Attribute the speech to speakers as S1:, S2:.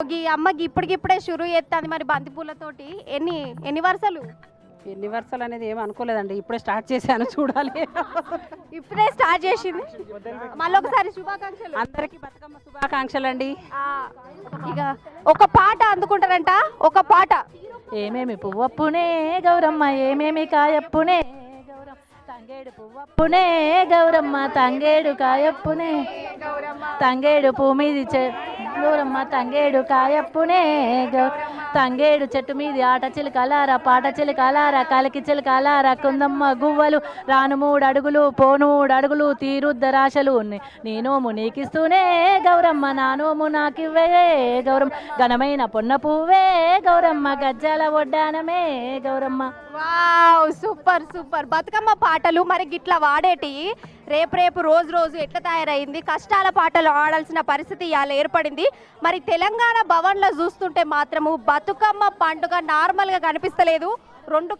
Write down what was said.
S1: అమ్మకి ఇప్పటికిప్పుడే షురు చేస్తుంది మరి బంతిపూలతోటి ఎన్ని వరుసలు
S2: ఎన్ని వరుసలు అనేది ఏమి అనుకోలేదండి, ఇప్పుడే స్టార్ట్ చేశాను. చూడాలి.
S1: ఇప్పుడే స్టార్ట్ చేసింది. మళ్ళీ ఒకసారి శుభాకాంక్షలు
S2: అందరికీ బతుకమ్మ శుభాకాంక్షలు అండి.
S1: ఇక ఒక పాట అందుకుంటారంట, ఒక పాట.
S3: ఏమేమి పువ్వప్పునే గౌరమ్మ, ఏమేమి కాయప్పునే గౌరమ్మ, తంగేడు పువ్వప్పునే గౌరమ్మ, తంగేడు కాయప్పునే తంగేడు పువ్వు మీది గౌరమ్మ, తంగేడు కాయప్పునే తంగేడు చెట్టు మీది ఆట చిలుకలారా, పాట చిలుకలారా, కలికి చిలుకలారా, కుందమ్మ గువ్వలు, రాను 3 అడుగులు పోను 3 అడుగులు, తీరుద్దరాశలు నేనోము నీకిస్తూనే గౌరమ్మ, నానోము నాకివ్వే గౌరమ్మ, ఘనమైన పొన్న పువ్వే గౌరమ్మ, గజ్జల వడ్డానమే Gauramma.
S1: Wow, super super. Bathukamma పాటలు మరి గిట్లా వాడేటి రేపు రోజు ఎట్లా తయారైంది, కష్టాల పాటలు ఆడాల్సిన పరిస్థితి ఇవాళ ఏర్పడింది. మరి తెలంగాణ భవన్లో చూస్తుంటే మాత్రము బతుకమ్మ పండుగ నార్మల్గా కనిపిస్తలేదు. 2